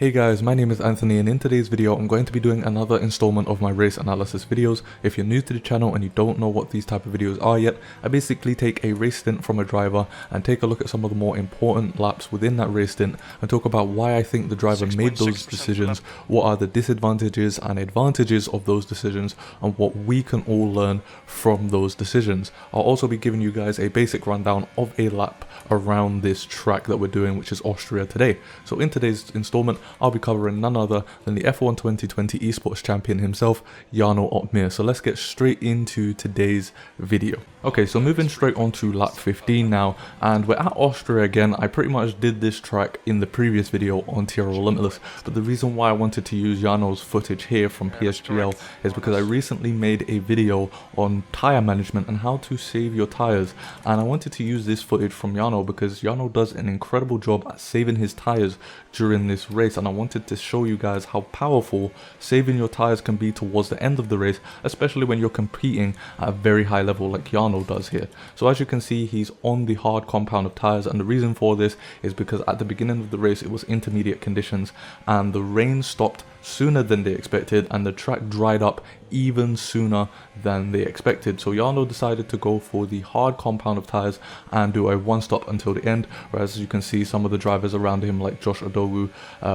Hey guys, my name is Anthony and in today's video I'm going to be doing another installment of my race analysis videos. If you're new to the channel and you don't know what these type of videos are yet, I basically take a race stint from a driver and take a look at some of the more important laps within that race stint and talk about why I think the driver made those decisions, what are the disadvantages and advantages of those decisions, and what we can all learn from those decisions. I'll also be giving you guys a basic rundown of a lap around this track that we're doing, which is Austria today. So in today's installment, I'll be covering none other than the F1 2020 esports champion himself, Jarno Opmeer. So let's get straight into today's video. Okay, so moving straight on to lap 15 now, and we're at Austria again. I pretty much did this track in the previous video on Tyre Limitless, but the reason why I wanted to use Jarno's footage here from PSGL is because I recently made a video on tyre management and how to save your tyres, and I wanted to use this footage from Jarno because Jarno does an incredible job at saving his tyres during this race, and I wanted to show you guys how powerful saving your tyres can be towards the end of the race, especially when you're competing at a very high level like Jarno does here. So as you can see, he's on the hard compound of tyres, and the reason for this is because at the beginning of the race it was intermediate conditions and the rain stopped sooner than they expected and the track dried up even sooner than they expected. So Jarno decided to go for the hard compound of tyres and do a one stop until the end, whereas as you can see some of the drivers around him like Josh Odogu,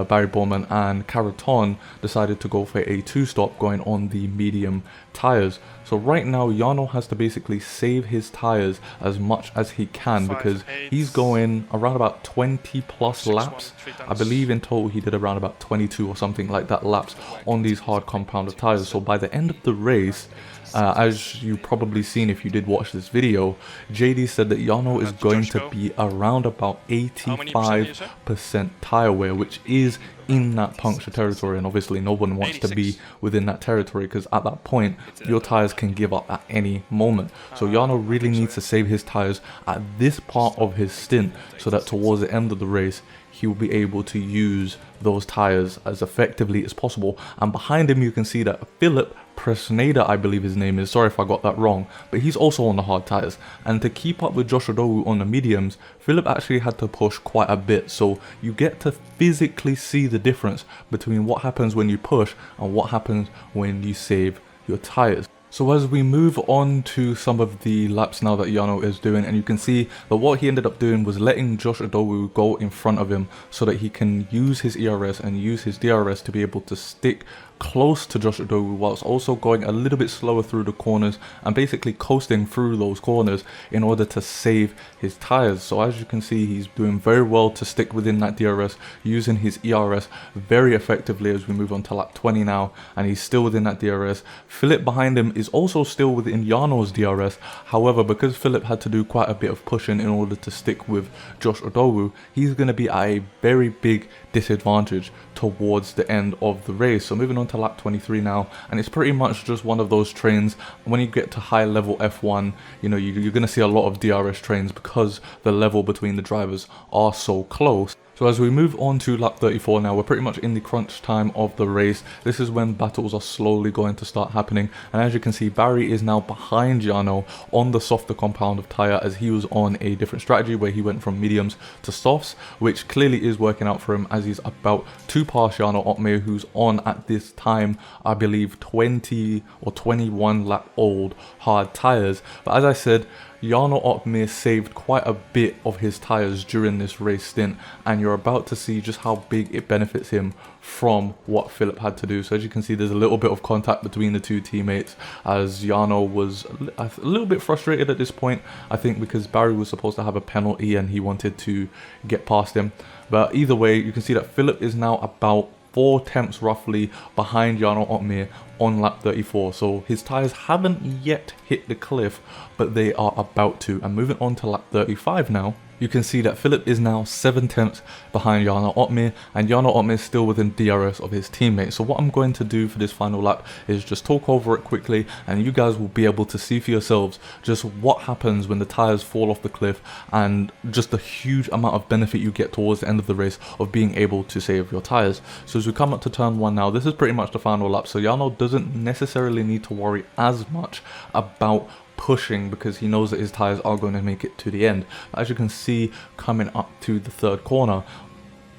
Barry Bowman and Caraton decided to go for a two stop going on the medium tyres. So right now Jarno has to basically save his tyres as much as he can because he's going around about 20 plus laps. I believe in total he did around about 22 or something like that laps on these hard compound of tyres. So by the end of the race, as you probably seen if you did watch this video, JD said that Jarno is going to be around about 85% tyre wear, which is in that puncture territory, and obviously no one wants to be within that territory because at that point your tyres can give up at any moment. So Jarno really needs to save his tyres at this part of his stint so that towards the end of the race he will be able to use those tyres as effectively as possible. And behind him you can see that Philip Presneda, I believe his name is, sorry if I got that wrong, but he's also on the hard tyres. And to keep up with Josh Odogu on the mediums, Philip actually had to push quite a bit. So you get to physically see the difference between what happens when you push and what happens when you save your tyres. So as we move on to some of the laps now that Jarno is doing, and you can see that what he ended up doing was letting Josh Odogu go in front of him so that he can use his ERS and use his DRS to be able to stick close to Josh Odogu whilst also going a little bit slower through the corners and basically coasting through those corners in order to save his tyres. So as you can see, he's doing very well to stick within that DRS, using his ERS very effectively as we move on to lap 20 now, and he's still within that DRS. Philip behind him is also still within Jarno's DRS. However, because Philip had to do quite a bit of pushing in order to stick with Josh Odogu, he's going to be at a very big disadvantage towards the end of the race. So moving on to lap 23 now, and it's pretty much just one of those trains. When you get to high level F1, you know, you're going to see a lot of DRS trains because the level between the drivers are so close. So as we move on to lap 34 now, we're pretty much in the crunch time of the race. This is when battles are slowly going to start happening. And as you can see, Barry is now behind Jarno on the softer compound of tyre as he was on a different strategy where he went from mediums to softs, which clearly is working out for him as he's about to pass Jarno Opmeer, who's on at this time, I believe 20 or 21 lap old hard tyres. But as I said, Jarno Opmeer saved quite a bit of his tyres during this race stint, and you're about to see just how big it benefits him from what Philip had to do. So as you can see, there's a little bit of contact between the two teammates as Jarno was a little bit frustrated at this point, I think because Barry was supposed to have a penalty and he wanted to get past him. But either way, you can see that Philip is now about 4 tenths roughly behind Jarno Opmeer on lap 34. So his tyres haven't yet hit the cliff, but they are about to. And moving on to lap 35 now, you can see that Philip is now 7 tenths behind Jarno Opmeer, and Jarno Opmeer is still within DRS of his teammate. So what I'm going to do for this final lap is just talk over it quickly, and you guys will be able to see for yourselves just what happens when the tyres fall off the cliff and just the huge amount of benefit you get towards the end of the race of being able to save your tyres. So as we come up to turn 1 now, this is pretty much the final lap, so Jarno doesn't necessarily need to worry as much about pushing because he knows that his tyres are going to make it to the end. As you can see, coming up to the third corner,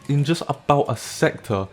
in just about a sector,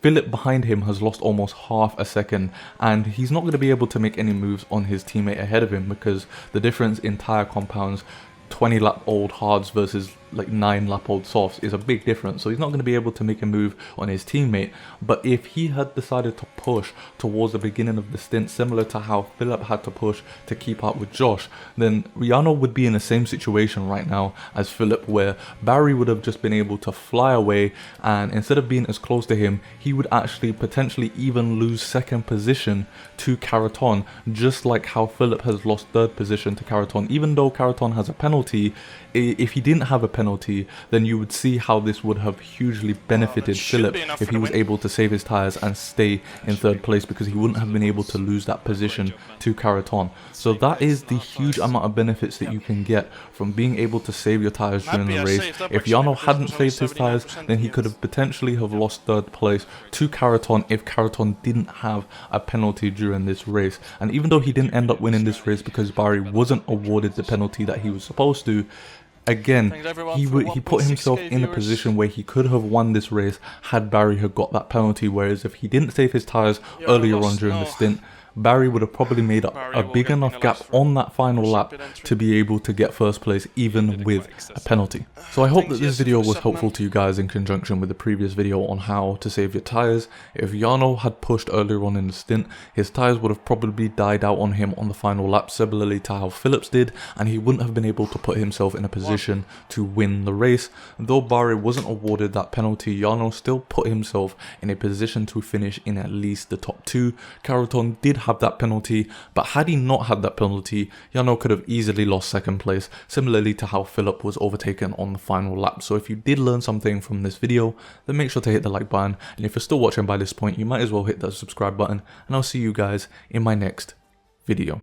Philip behind him has lost almost half a second, and he's not going to be able to make any moves on his teammate ahead of him because the difference in tyre compounds, 20 lap old hards versus like 9 lap old softs, is a big difference. So he's not going to be able to make a move on his teammate. But if he had decided to push towards the beginning of the stint, similar to how Philip had to push to keep up with Josh, then Jarno would be in the same situation right now as Philip, where Barry would have just been able to fly away, and instead of being as close to him, he would actually potentially even lose second position to Caraton, just like how Philip has lost third position to Caraton. Even though Caraton has a penalty, if he didn't have a penalty, then you would see how this would have hugely benefited Philip if he was able to save his tyres and stay in third place, because he wouldn't have been able to lose that position to Caraton. So that is the huge amount of benefits that you can get from being able to save your tyres during the race. If Jarno hadn't saved his tyres, then he could have potentially have lost third place to Caraton if Caraton didn't have a penalty during this race. And even though he didn't end up winning this race because Barry wasn't awarded the penalty that he was supposed to, again, he put himself in a position where he could have won this race had Barry had got that penalty. Whereas if he didn't save his tyres earlier on during the stint, Barry would have probably made up a big enough gap on that final lap to be able to get first place even with a penalty. So I hope that this video was helpful to you guys in conjunction with the previous video on how to save your tyres. If Jarno had pushed earlier on in the stint, his tyres would have probably died out on him on the final lap, similarly to how Phillips did, and he wouldn't have been able to put himself in a position to win the race. Though Barry wasn't awarded that penalty, Jarno still put himself in a position to finish in at least the top 2. Caraton did have that penalty, but had he not had that penalty, Jarno could have easily lost second place, similarly to how Philip was overtaken on the final lap. So if you did learn something from this video, then make sure to hit the like button, and if you're still watching by this point, you might as well hit that subscribe button, and I'll see you guys in my next video.